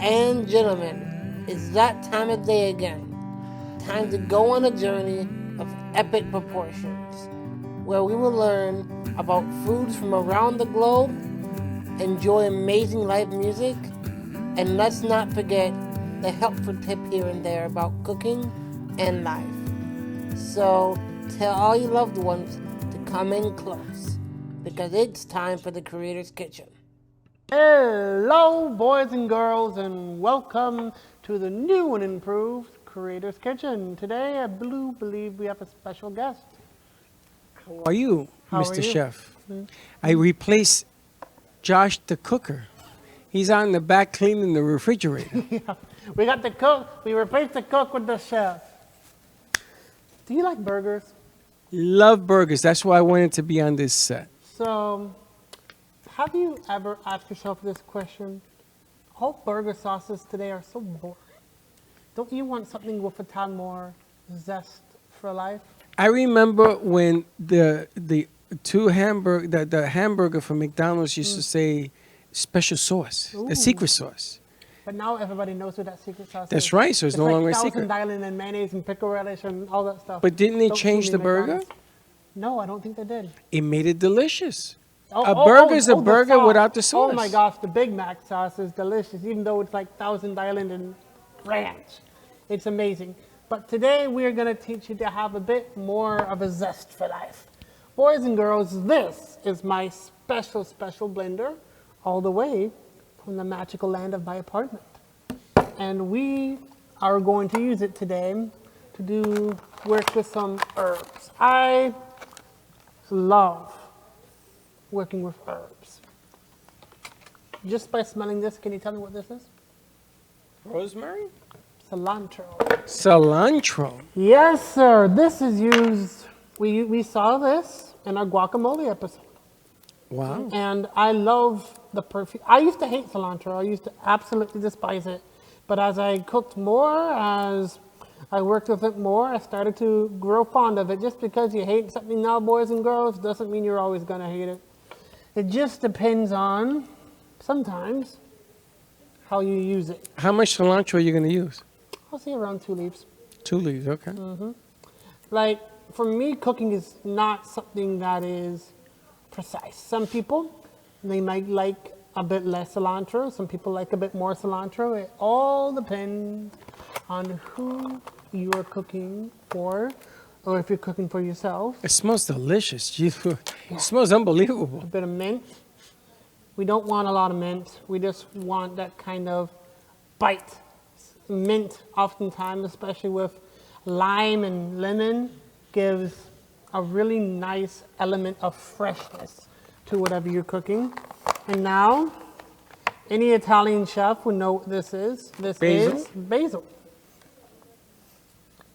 and gentlemen, it's that time of day again. Time to go on a journey of epic proportions, where we will learn about foods from around the globe, enjoy amazing live music, and let's not forget the helpful tip here and there about cooking and life. So tell all your loved ones to come in close, because it's time for the Creator's Kitchen. Hello, boys and girls, and welcome to the new and improved Creator's Kitchen. Today, I believe we have a special guest. How are you, How Mr. are you? Chef? I replaced Josh the cooker. He's out in the back cleaning the refrigerator. We got the cook. We replaced the cook with the chef. Do you like burgers? Love burgers. That's why I wanted to be on this set. So, have you ever asked yourself this question? All burger sauces today are so boring. Don't you want something with a tad more zest for life? I remember when the hamburger from McDonald's used to say special sauce, the secret sauce. But now everybody knows what that secret sauce is. That's right, so it's no like longer a Thousand secret. Island and mayonnaise and pickle relish and all that stuff. But didn't they Don't change fool the me, burger? McDonald's. No, I don't think they did. It made it delicious. A burger is a the burger sauce. without the sauce. Oh my gosh, the Big Mac sauce is delicious, even though it's like Thousand Island and ranch. It's amazing. But today we're going to teach you to have a bit more of a zest for life. Boys and girls, this is my special blender all the way from the magical land of my apartment. And we are going to use it today to do work with some herbs. I love working with herbs. Just by smelling this, can you tell me what this is? Rosemary? Cilantro. Cilantro. Yes, sir. This is used, we saw this in our guacamole episode. Wow. And I love the perfume. I used to hate cilantro. I used to absolutely despise it. But as I cooked more, as I worked with it more, I started to grow fond of it. Just because you hate something now, boys and girls, doesn't mean you're always going to hate it. It just depends on, sometimes, how you use it. How much cilantro are you going to use? I'll say around 2 leaves. 2 leaves, okay. Like, for me, cooking is not something that is precise. Some people, they might like a bit less cilantro. Some people like a bit more cilantro. It all depends on who you are cooking for, or if you're cooking for yourself. It smells delicious. It smells unbelievable. A bit of mint. We don't want a lot of mint. We just want that kind of bite. Mint, oftentimes, especially with lime and lemon, gives a really nice element of freshness to whatever you're cooking. And now, any Italian chef would know what this is. This Basil? is basil.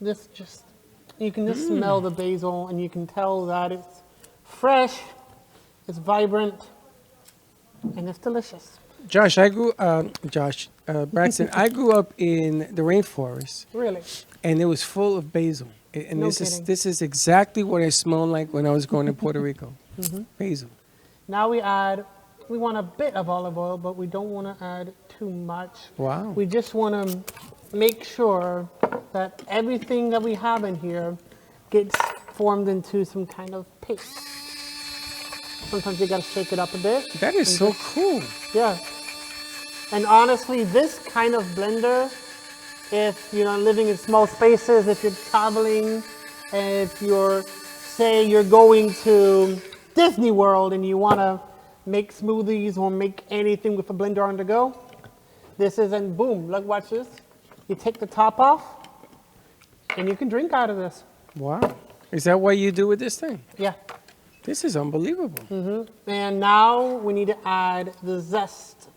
This just, you can just smell the basil and you can tell that it's fresh, it's vibrant, and it's delicious. Baxton, I grew up in the rainforest, Really. and it was full of basil. And No this kidding. is exactly what it smelled like when I was going to Puerto Rico. Basil. Now we want a bit of olive oil, but we don't want to add too much. Wow. We just want to make sure that everything that we have in here gets formed into some kind of paste. Sometimes you got to shake it up a bit. That is so cool. Yeah. And honestly, this kind of blender, if you're not living in small spaces, if you're traveling, if you're going to Disney World and you want to make smoothies or make anything with a blender on the go, this is, and boom, look, watch this. You take the top off and you can drink out of this. Wow. Is that what you do with this thing? Yeah. This is unbelievable. And now we need to add the zest.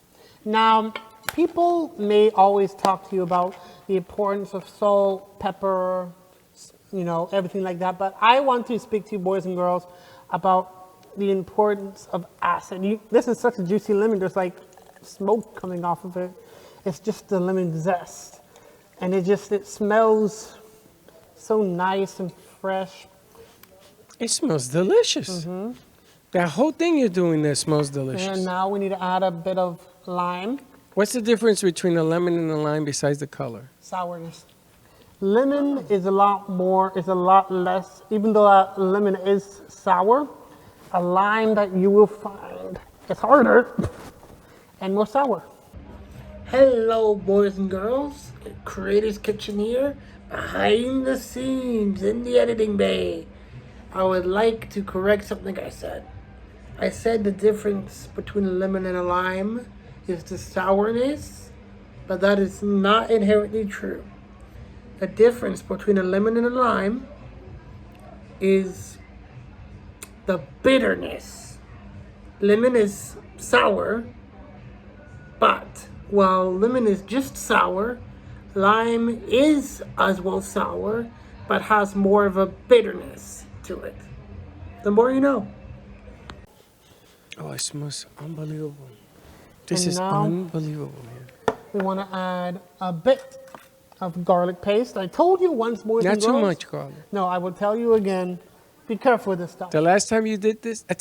Now, people may always talk to you about the importance of salt, pepper, everything like that. But I want to speak to you, boys and girls, about the importance of acid. This is such a juicy lemon. There's like smoke coming off of it. It's just the lemon zest. And it smells so nice and fresh. It smells delicious. That whole thing you're doing there smells delicious. And now we need to add a bit of lime. What's the difference between a lemon and a lime besides the color? Sourness. Lemon is a lot less, even though a lemon is sour, a lime that you will find is harder and more sour. Hello, boys and girls. Creator's Kitchen here, behind the scenes in the editing bay. I would like to correct something I said. I said the difference between a lemon and a lime is the sourness, but that is not inherently true. The difference between a lemon and a lime is the bitterness. Lemon is sour, but while lemon is just sour, lime is as well sour, but has more of a bitterness to it. The more you know. Oh, it smells unbelievable. This And is now- unbelievable, man. We want to add a bit of garlic paste. I told you once, boys Not and too girls. much garlic. No, I will tell you again. Be careful with this stuff. The last time you did this, I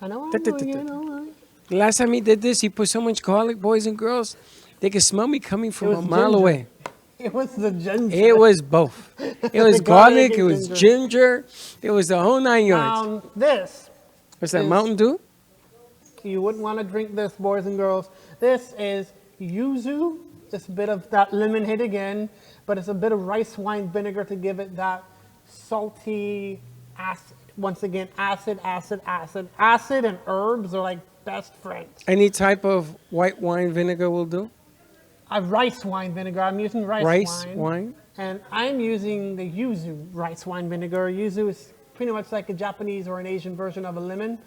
know, you know. the last time he did this, he put so much garlic, boys and girls, they could smell me coming from was a mile ginger. away. It was the ginger. It was both. It was The garlic, garlic it and was ginger, it was the whole 9 yards. This, What's that, is- Mountain Dew? you wouldn't want to drink this, boys and girls. This is yuzu. It's a bit of that lemon hit again, but it's a bit of rice wine vinegar to give it that salty acid. Once again, acid, acid, acid. Acid and herbs are like best friends. Any type of white wine vinegar will do? Rice wine vinegar. I'm using Rice wine? And I'm using the yuzu rice wine vinegar. Yuzu is pretty much like a Japanese or an Asian version of a lemon.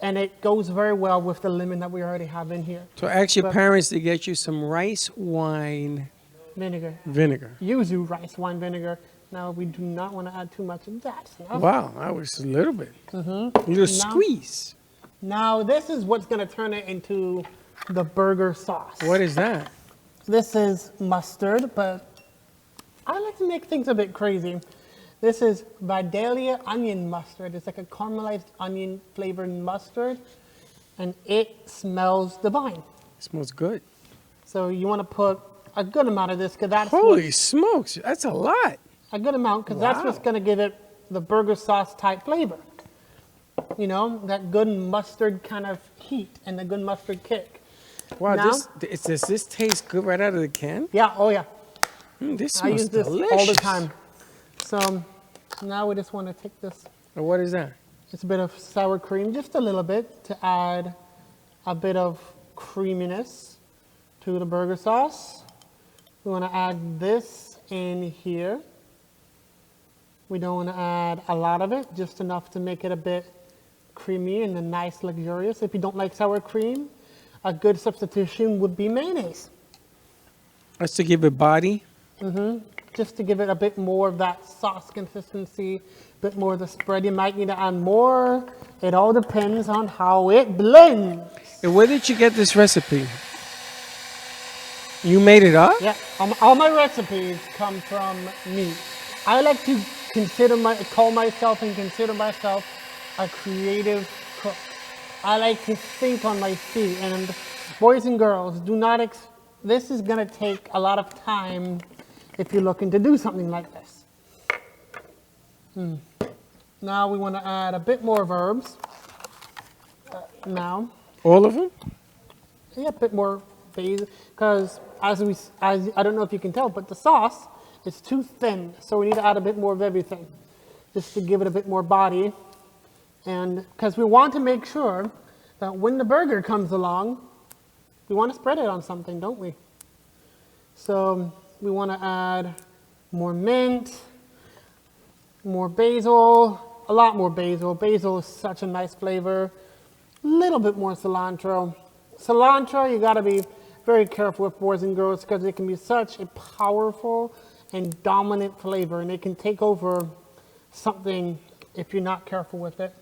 And it goes very well with the lemon that we already have in here. So ask your But- parents to get you some rice wine Vinegar. vinegar. Yuzu rice wine vinegar. Now we do not want to add too much of that. stuff. Wow, that was a little bit. A little squeeze. Now this is what's going to turn it into the burger sauce. What is that? This is mustard, but I like to make things a bit crazy. This is Vidalia onion mustard. It's like a caramelized onion flavored mustard, and it smells divine. Smells good. So you want to put a good amount of this, because that's Holy smokes, that's a lot. a good amount, because that's what's Wow. going to give it the burger sauce type flavor. You know, that good mustard kind of heat and the good mustard kick. Wow, Now- does this taste good right out of the can? Yeah, oh yeah. This I smells use this delicious. all the time. So now we just want to take this, And what is that? just a bit of sour cream, just a little bit, to add a bit of creaminess to the burger sauce. We want to add this in here. We don't want to add a lot of it, just enough to make it a bit creamy and a nice luxurious. If you don't like sour cream, a good substitution would be mayonnaise. That's to give it body. Just to give it a bit more of that sauce consistency, a bit more of the spread. You might need to add more. It all depends on how it blends. And where did you get this recipe? You made it up? Yeah, all my recipes come from me. I like to call myself a creative cook. I like to think on my feet. And boys and girls, this is gonna take a lot of time if you're looking to do something like this. Now we want to add a bit more of herbs. Now, All of them? yeah, a bit more basil, because as I don't know if you can tell, but the sauce is too thin, so we need to add a bit more of everything, just to give it a bit more body, and because we want to make sure that when the burger comes along, we want to spread it on something, don't we? So we want to add more mint, more basil, a lot more basil. Basil is such a nice flavor. A little bit more cilantro. Cilantro, you got to be very careful with, boys and girls, because it can be such a powerful and dominant flavor, and it can take over something if you're not careful with it.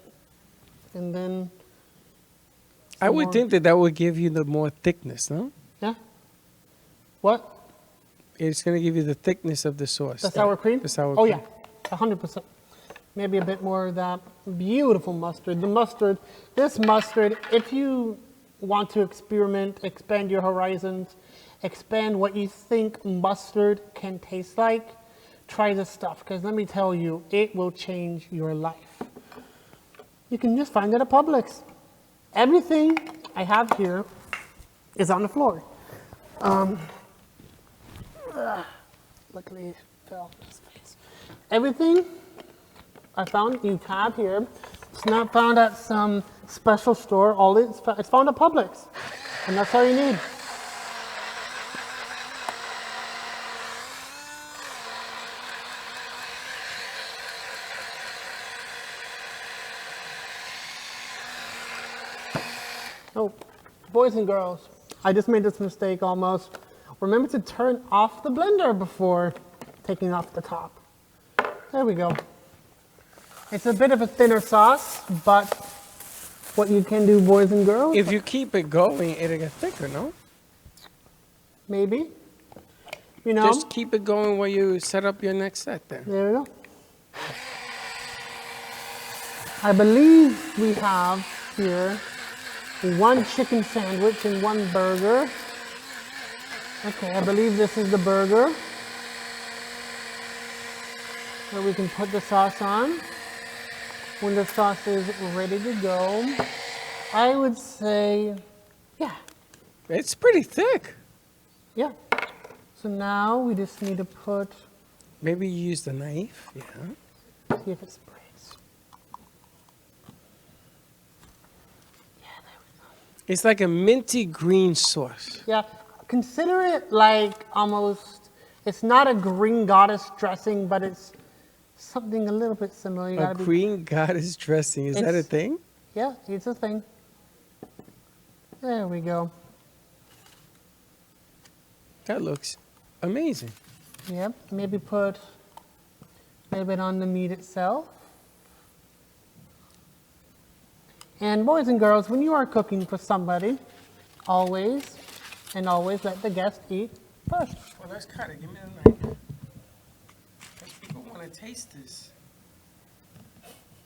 And then I some would more. think that would give you the more thickness, no? Yeah. What? It's going to give you the thickness of the sauce. The sour cream? The sour Oh cream. yeah, 100%. Maybe a bit more of that beautiful mustard. The mustard, this mustard, if you want to experiment, expand your horizons, expand what you think mustard can taste like, try this stuff, because let me tell you, it will change your life. You can just find it at Publix. Everything I have here is on the floor. Luckily it fell on his face. Everything I found you have here, it's not found at some special store. It's found at Publix, and that's all you need. Oh, boys and girls, I just made this mistake almost. Remember to turn off the blender before taking off the top. There we go. It's a bit of a thinner sauce, but what you can do, boys and girls. If you keep it going, it'll get thicker, no? Maybe. You know. Just keep it going while you set up your next set there. There we go. I believe we have here one chicken sandwich and one burger. Okay, I believe this is the burger where we can put the sauce on. When the sauce is ready to go, I would say, yeah. It's pretty thick. Yeah. So now we just need to put, Maybe you use the knife. Yeah. see if it sprays. Yeah, there we go. It's like a minty green sauce. Yeah, consider it like almost, it's not a green goddess dressing, but it's something a little bit similar. You A gotta be, green goddess dressing. Is that a It's- thing? yeah, it's a thing. There we go. That looks amazing. Yep, maybe put a little bit on the meat itself. And boys and girls, when you are cooking for somebody, always let the guest eat first. Well, let's cut it. Give me the knife. Because people want to taste this.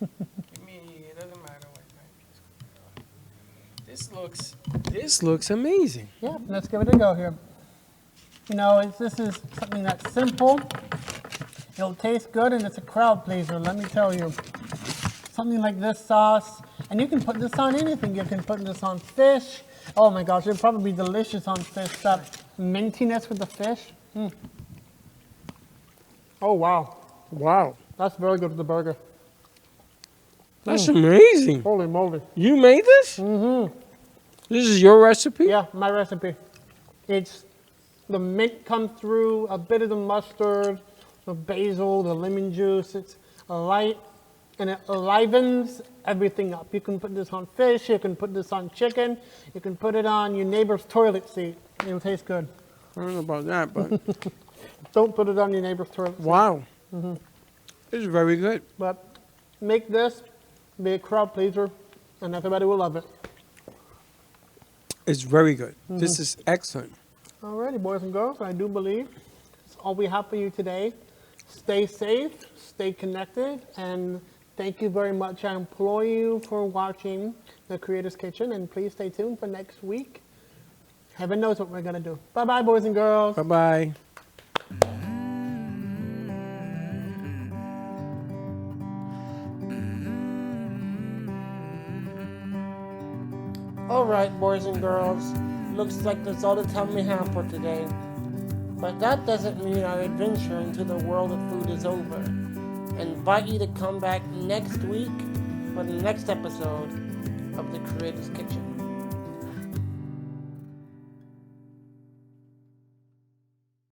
Give me, it doesn't matter what knife. This looks amazing. Yeah, let's give it a go here. You know, this is something that's simple. It'll taste good, and it's a crowd pleaser, let me tell you. Something like this sauce, and you can put this on anything. You can put this on fish. Oh my gosh, it'll probably be delicious on fish. That mintiness with the fish. Mm. Oh wow, Wow. that's very good with the burger. That's amazing. Holy moly. You made this? Mm-hmm. This is your recipe? Yeah, my recipe. It's the mint comes through, a bit of the mustard, the basil, the lemon juice. It's light, and it enlivens everything up. You can put this on fish, you can put this on chicken, you can put it on your neighbor's toilet seat. It'll taste good. I don't know about that, but Don't put it on your neighbor's toilet seat. wow. This is very good. But make this, be a crowd pleaser, and everybody will love it. It's very good. This is excellent. Alrighty, boys and girls, I do believe that's all we have for you today. Stay safe, stay connected, and thank you very much. I implore you for watching The Creator's Kitchen, and please stay tuned for next week. Heaven knows what we're going to do. Bye-bye, boys and girls. Bye-bye. Alright, boys and girls, looks like that's all the time we have for today. But that doesn't mean our adventure into the world of food is over. I invite you to come back next week for the next episode of The Creator's Kitchen.